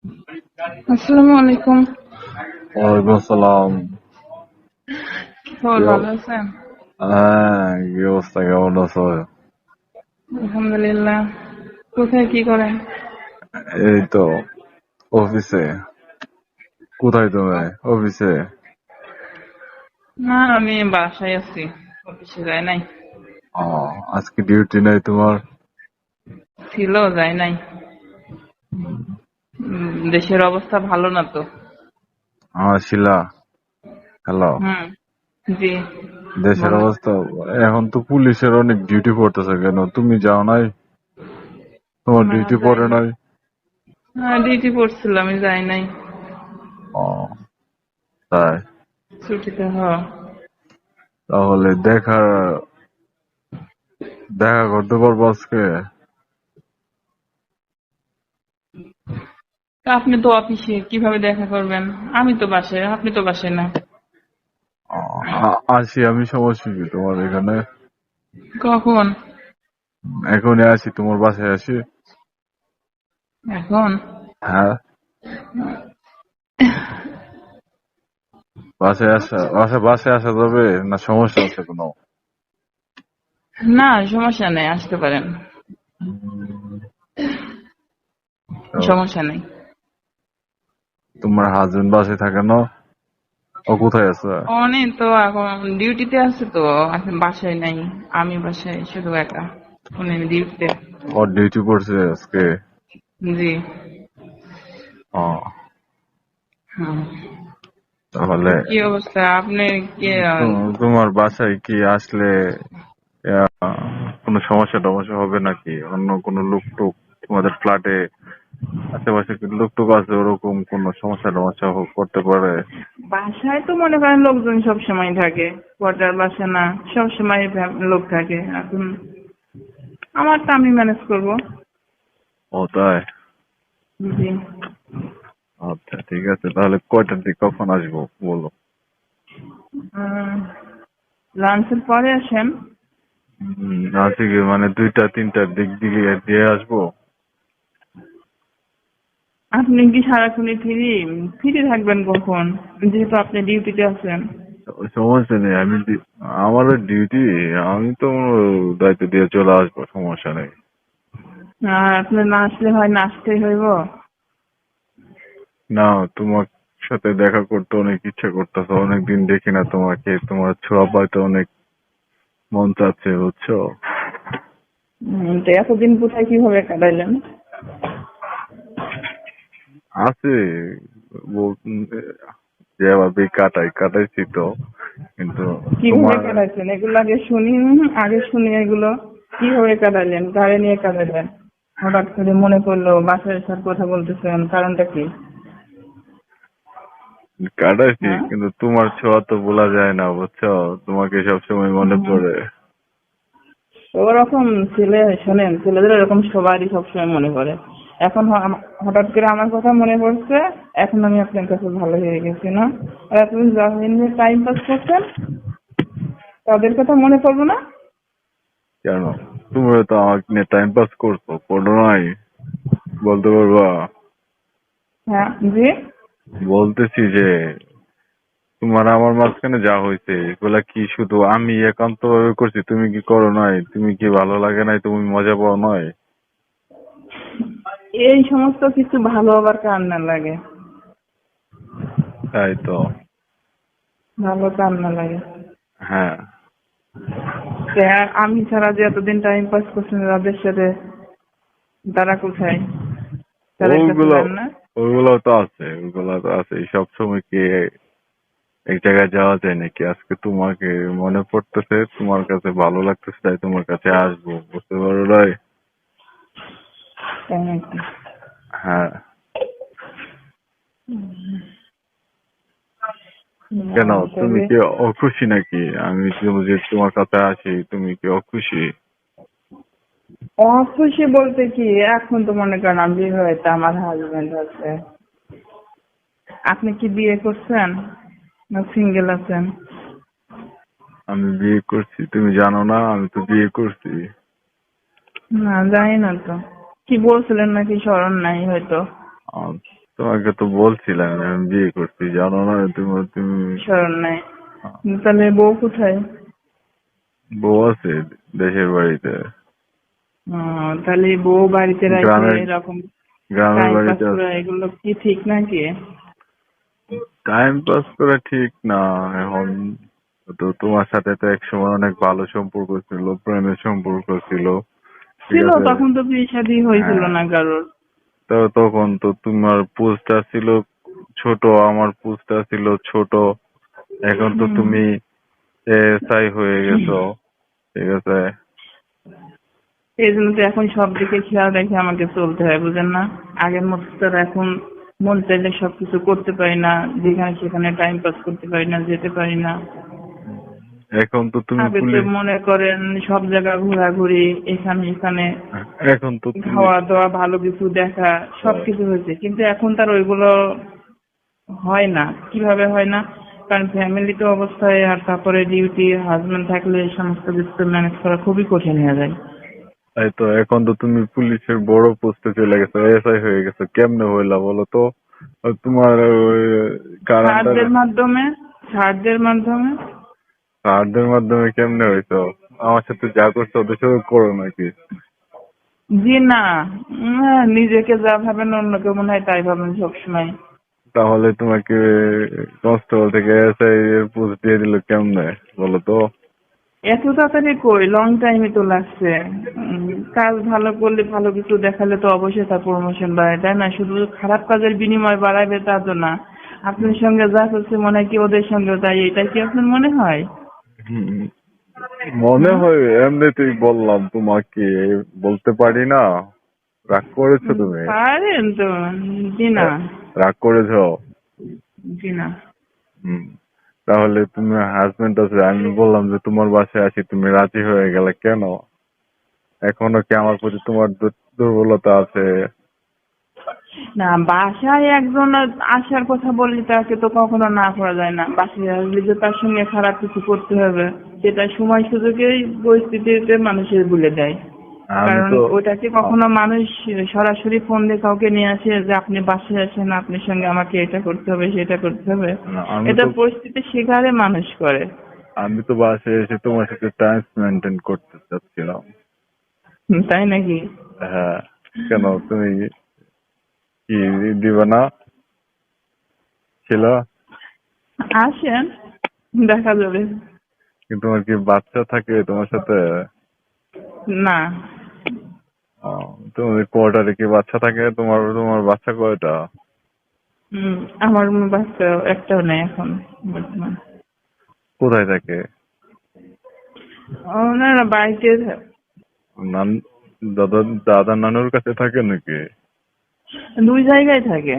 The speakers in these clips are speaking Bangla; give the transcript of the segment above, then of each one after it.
আসসালামু আলাইকুম। ওয়ালাইকুম আসসালাম। খবর কি ভালো আছেন? হ্যাঁ, কি অবস্থা, কেমন আছো? আলহামদুলিল্লাহ। কোথায় কি করেন? এই তো অফিসে। কোথায় তুমি? অফিসে? না, আমি বাসায় আছি, অফিসে যাই নাই। ও, আজকে ডিউটি নাই তোমার? ছিল, যাই নাই। দেশের অবস্থা ভালো না তো। শিলা, হ্যালো। হুম। জি। দেশের বলেন। অবস্থা এখন তো পুলিশের অনেক ডিউটি পড়তেছে, কেন তুমি যাও নাই? তোমার না, ডিউটি যাই পড়ে নাই। নাই? হ্যাঁ, ডিউটি পড়ছিল, আমি যাই নাই। ও, তাই? ছুটিতে তাহলে দেখা করতে পারবো আজকে? তা আপনি তো অফিসে, কিভাবে দেখা করবেন? আমি তো বাসায়, আপনি তো বাসায় না। ও, আসি আমি, সমস্যা কি তোমার এখানে? কখন? এখনই আসি, তোমার বাসায় আসি। এখন? হ্যাঁ, বাসায় আসা যাবে না? সমস্যা আছে কোনো? না, সমস্যা নেই, আসতে পারেন। তো সমস্যা নেই। তোমার হাজবেন্ড বাসায় থাকে না? ও কোথায় আছে? অনেক তো এখন ডিউটিতে আছে তো, এখন বাসায় নাই। আমি বাসায় শুধু একা, উনি ডিউটিতে। ওর ডিউটি পড়ছে আজকে? জি। ও, হুম। তো তাহলে কি অবস্থা আপনি? কি তোমার বাসায় কি আসলে কোনো সমস্যা টমস্যা হবে নাকি? অন্য কোনো লোক টুক তোমাদের ফ্ল্যাটে আশেপাশে কি লোক টুক আছে, ওরকম কোনো সমস্যা টমস্যা করতে পারে? বাসায় তো মনে করেন লোকজন সব সময় থাকে, কোয়ার্টার বাসা না, সব সময় লোক থাকে। এখন আমারটা আমি ম্যানেজ করব। ও, তাই? জি। আচ্ছা, ঠিক আছে, তাহলে কয়টার দিক কখন আসবো বলো? লাঞ্চের পরে আসেন। আজকে কি মানে 2টা 3টার দিক দিকে দিয়ে আসবো? আপনি কি সারাক্ষণই ফ্রি? ফ্রি থাকবেন কখন, যেহেতু আপনি ডিউটিতে আছেন? সমস্যা নেই, আমারও ডিউটি, আমি তো দায়িত্ব দিয়ে চলে আসবো, সমস্যা নেই। আর আপনি না আসলে হয়, না আসতেই হইব। না, তোমার সাথে দেখা করতে অনেক ইচ্ছা করতেছে, অনেকদিন দেখি না তোমাকে, তোমার ছোঁয়া পাইতে অনেক মন চাচ্ছে, বুঝছো? তো এতদিন কোথায় কিভাবে কাটাইলেন? আছে, যেভাবে কাটাইছি তো, কিন্তু কিভাবে তোমার কাটাইছেন এগুলো আগে শুনি। আগে শুনি এগুলো। কিভাবে কাটাইলেন, কারে নিয়ে কাটাইলেন? হঠাৎ করে মনে পড়লো বাসায় এসে কথা বলতেছেন, কারণটা কি? কাটাইছি, হ্যাঁ। কিন্তু তোমার ছোঁয়া তো বলা যায় না, বুঝছো? তোমাকে সবসময় মনে হুম। পড়ে। ওরকম ছেলে, শোনেন, ছেলেদের এরকম সবারই সবসময় মনে পড়ে। এখন হঠাৎ করে আমার কথা মনে পড়ছে। এখন আমি আপনার কাছে ভালো হয়ে গেছি না? আর আপনি যখন টাইম পাস করছেন, তাদের কথা মনে পড়বো না? কেন? তোমরা তো আমাকে নিয়ে টাইম পাস করো নাই? বলতে পারবা? হ্যাঁ। জি। বলতেছি যে তোমার আমার মাঝখানে যা হয়েছে, এগুলা কি শুধু আমি একান্ত ভাবে করছি? তুমি কি করো নাই? তুমি কি ভালো লাগে নাই? তুমি মজা পাও নাই? এই সমস্ত কিছু ভালো আবার কান্না লাগে। তাই তো। ভালো কান্না লাগে। হ্যাঁ, তো আমি ছাড়া যে এতদিন টাইম পাস করছেন তাদের সাথে, তারা কোথায়? তাদের কাছে ওগুলো যান না? ওগুলো তো আছে সব সময় কি এক জায়গায় যাওয়া যায় নাকি? আজকে তোমাকে মনে পড়তেছে, তোমার কাছে ভালো লাগতেছে, তাই তোমার কাছে আসবো, বুঝতে পারো নাই? তাই নাকি? হ্যাঁ। কেন, না, তুমি তবে কি অখুশি নাকি? আমি যে তোমার কাছে আসি, তুমি কি অখুশি? অখুশি বলতে কি, এখন তো মনে করেন আমি বিবাহিত, আমার হাজবেন্ড আছে। আপনি কি বিয়ে করছেন না সিঙ্গেল আছেন? আমি বিয়ে করছি, তুমি জানো না? আমি তো বিয়ে করছি। না, জানি না তো। কি বলছিলেন নাকি স্মরণ নাই হয়তো। তোমাকে তো বলছিলাম আমি বিয়ে করছি, জানো না? তুমি তুমি স্মরণ নাই। তাহলে বউ কোথায়? বউ আছে দেশের বাড়িতে। তাহলে বউ বাড়িতে রাখে গ্রামের এরকম গ্রামের টাইম পাস বাড়িতে করা, আছে। এগুলো কি ঠিক নাকি? টাইম পাস করা ঠিক না এখন। তো তোমার সাথে তো একসময় অনেক ভালো সম্পর্ক ছিল, প্রেমের সম্পর্ক ছিল, ঠিক ছিল, আছে? তখন তো বিয়ে শাদী হয়েছিল হ্যাঁ, না কারোর। তো তখন তো তোমার পোস্টটা ছিল ছোট, আমার পোস্টটা ছিল ছোট। এখন তো হুম। তুমি এসআই হয়ে গেছো, ঠিক আছে? এই জন্য তো এখন সব দিকে খেয়াল রেখে আমাকে চলতে হয়, বুঝেন না? আগের মতো তো আর এখন মন চাইলে সবকিছু করতে পারি না, যেখানে সেখানে টাইম পাস করতে পারি না, যেতে পারি না। এখন তো তুমি আগে তো পুলিশ, মনে করেন সব জায়গা ঘোরাঘুরি, এখানে এখানে এখন তো তুমি খাওয়া দাওয়া, ভালো কিছু দেখা, সবকিছু হয়েছে, কিন্তু এখন তার ওইগুলো হয় না। কিভাবে হয় না? কারণ ফ্যামিলি তো অবস্থায়, আর তারপরে ডিউটি, হাজবেন্ড থাকলে এই সমস্ত কিছু ম্যানেজ করা খুবই কঠিন হয়ে যায়। তাই তো, এখন তো তুমি পুলিশের বড় পোস্টে চলে গেছো, এসআই হয়ে গেছো, কেমনে হইলা বলো তো? আর তোমার ওই কার আন্ডারে? সাহায্যের মাধ্যমে, সাহায্যের মাধ্যমে। কার্ডের মাধ্যমে কেমনে হইছো? আমার সাথে যা করছো ওদের সাথে করো নাকি? জি না, নিজেকে যা ভাবেন অন্যকে মনে হয় তাই ভাবেন সবসময়। তাহলে তোমাকে কনস্টেবল থেকে এসআই এর পোস্ট দিয়ে দিল কেমনে বলো তো? এত তাড়াতাড়ি কই, লং টাইমই তো লাগছে। কাজ ভালো করলে, ভালো কিছু দেখালে তো অবশ্যই তার প্রমোশন বাড়ে, তাই না? শুধু খারাপ কাজের বিনিময় বাড়াবে তা তো না। আপনার সঙ্গে যা করছে মনে হয় কি ওদের সঙ্গে তাই, এটা কি আপনার মনে হয়? হুম, মনে হুম। হয় এমনিতেই বললাম তোমাকে, বলতে পারি না? রাগ করেছো তুমি? পারেন তো। জি না। হ্যাঁ, রাগ করেছো? জি না। হুম, তাহলে তুমি হাজবেন্ড আছে, আমি বললাম যে তোমার বাসায় আসি, তুমি রাজি হয়ে গেলে কেন? এখনো কি আমার প্রতি তোমার দুর্বলতা আছে? না, বাসায় একজন আসার কথা বললে তাকে তো কখনো না করা যায় না। বাসায় আসলে যে তার সঙ্গে খারাপ কিছু করতে হবে, সেটা সময় সুযোগেই পরিস্থিতিতে মানুষের ভুলে যায়। আমি কারণ তো ওটাকে কখনো মানুষ সরাসরি ফোন দিয়ে কাউকে নিয়ে আসে যে আপনি বাসায় আসেন, আপনার সঙ্গে আমাকে এটা করতে হবে, সেটা করতে হবে। আমি এটা তো পরিস্থিতি শিকারে মানুষ করে। আমি তো বাসায় এসে তোমার সাথে টাইম মেনটেন করতে চাচ্ছিলাম। তাই নাকি? হ্যাঁ, কেন তুমি কি দিবে না? ছিল? আসেন, দেখা যাবে। কিন্তু তোমার কি বাচ্চা থাকে তোমার সাথে? না। তোমার কোয়ার্টারে কি বাচ্চা থাকে? তোমার তোমার বাচ্চা কয়টা? আমার বাচ্চা একটাও নেই এখন বর্তমান। কোথায় থাকে? ওনারা বাড়িতে নান দাদা দাদা নানুর কাছে থাকে নাকি? দুই জায়গায় থাকে।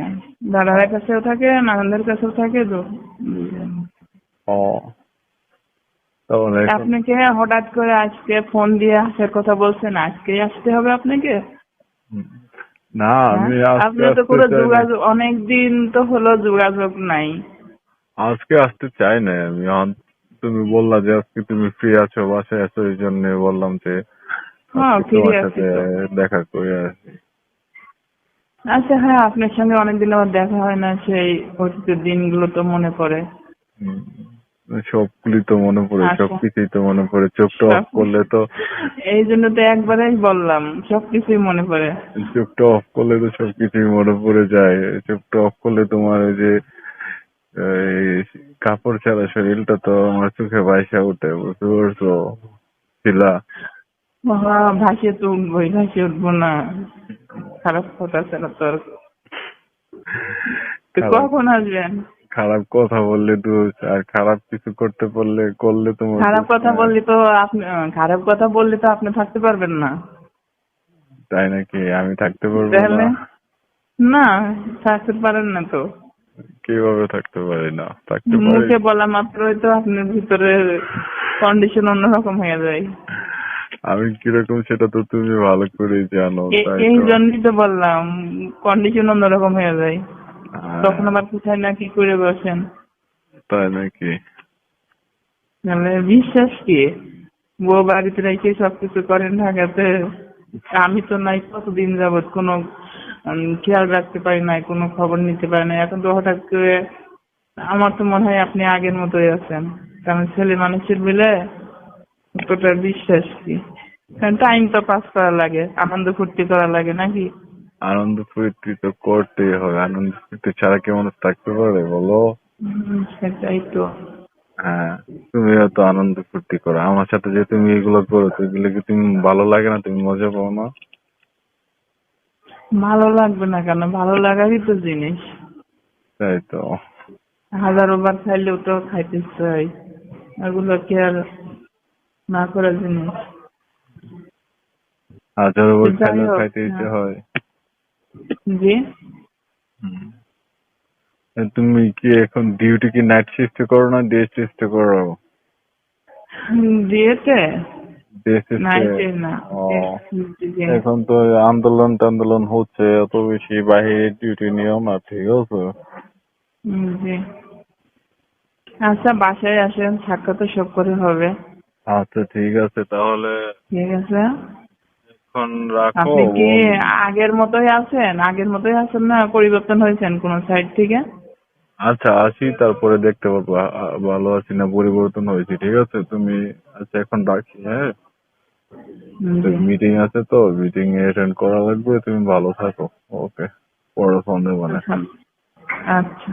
দাদার কাছেও থাকে, নানাদের কাছেও থাকে তো। দুই জায়গায়। ও, তাহলে এখন আপনাকে হঠাৎ করে আজকে ফোন দিয়ে আসার কথা বলছেন, আজকেই আসতে হবে আপনাকে? হুম, না হ্যাঁ, আমি আজকে আপনি তো আসতে কোনো চাই না। যোগাযোগ, অনেক দিন তো হলো যোগাযোগ নাই। আজকে আসতে চাই না আমি তুমি বললা যে আজকে তুমি ফ্রি আছো, বাসায় আছো, এই জন্য বললাম যে হ্যাঁ, আজকে ফিরে তোমার আছি সাথে তো। দেখা করে আসি। আচ্ছা, হ্যাঁ, আপনার সঙ্গে অনেকদিন আবার দেখা হয় না, সেই অতীতের দিনগুলো তো মনে পড়ে। হুম, সবগুলি তো মনে পড়ে, আচ্ছা, সবকিছুই তো মনে পড়ে, চোখটা অফ সব, করলে তো, এই জন্য তো একবারেই বললাম সবকিছুই মনে পড়ে। চোখটা অফ করলে তো সবকিছুই মনে পড়ে যায়। চোখটা অফ করলে তোমার ওই যে এই কাপড় ছাড়া শরীরটা তো আমার চোখে ভাইসা উঠে, বুঝতে পারছো? শিলা, ভাসিয়ে তো উঠবোই, ভাসিয়ে উঠবো না? খারাপ কথা ছাড়া তো আর। তো খারাপ কখন আসবেন? খারাপ কথা বললে দোষ, আর খারাপ কিছু করলে তোমার খারাপ দোষ কথা না। বললে তো আপনি, খারাপ কথা বললে তো আপনি থাকতে পারবেন না। তাই নাকি? আমি থাকতে পারবো না? তাহলে না, থাকতে পারেন না তো। কিভাবে থাকতে পারি না? থাকতে পারি। মুখে বলা মাত্রই তো আপনার ভিতরে কন্ডিশন অন্যরকম হয়ে যায়। আমি কিরকম সেটা তো তুমি ভালো করেই জানো, তাই এই তো। জন্যই তো বললাম, কন্ডিশন অন্যরকম হয়ে যায়। তখন হ্যাঁ, আবার কোথায় না কি করে বসেন। তাই নাকি? তাহলে বিশ্বাস কি? বউ বাড়িতে রেখে সবকিছু করেন ঢাকাতে, আমি তো নাই কতদিন যাবত কোনো খেয়াল রাখতে পারি নাই, কোনো খবর নিতে পারি না। এখন তো হঠাৎ করে আমার তো মনে হয় আপনি আগের মতোই আছেন, কারণ ছেলে মানুষের মিলে কতটা বিশ্বাস কি, কারণ টাইম তো পাস করা লাগে, আনন্দ ফুর্তি করা লাগে নাকি? আনন্দ ফুর্তি তো করতেই হবে, আনন্দ ফুর্তি ছাড়া কি মানুষ থাকতে পারে বলো? সেটাই তো। হ্যাঁ, তুমিও তো আনন্দ ফুর্তি করো, আমার সাথে যে তুমি এগুলো করো তো এগুলো কি তুমি ভালো লাগে না, তুমি মজা পাও না? ভালো লাগবে না কেন, ভালো লাগারই তো জিনিস। তাই তো। হাজারো বার খাইলেও তো খাইতে চাই, এগুলো কি আর না করার জিনিস? 1000 বার যাই খাইলেও হোক, খাইতে ইচ্ছে হ্যাঁ। হয়। জি। হুম। তুমি কি এখন ডিউটি কি নাইট শিফটে করো না ডে শিফটে করো? দিয়েছে। ডে শিফটে। নাইটে না। ও, জি। এখন তো আন্দোলন টান্দোলন হচ্ছে, অত বেশি বাইরে ডিউটি নিও না, ঠিক আছে? জি। আচ্ছা, বাসায় আসেন, সাক্ষাৎ সব করে হবে। আচ্ছা ঠিক আছে তাহলে, ঠিক আছে। এখন রাখো আপনি কি বোন। আগের মতোই আছেন? আগের মতোই আছেন না পরিবর্তন হয়েছেন কোন সাইড থেকে? আচ্ছা আসি, তারপরে দেখতে পাবো ভালো আছি না পরিবর্তন হয়েছে, ঠিক আছে তুমি। আচ্ছা এখন রাখি, হ্যাঁ। জি। মিটিং আছে তো, মিটিং এ অ্যাটেন্ড করা লাগবে, তুমি ভালো থাকো। ওকে, পরে ফোন দেবো না। আচ্ছা। আচ্ছা।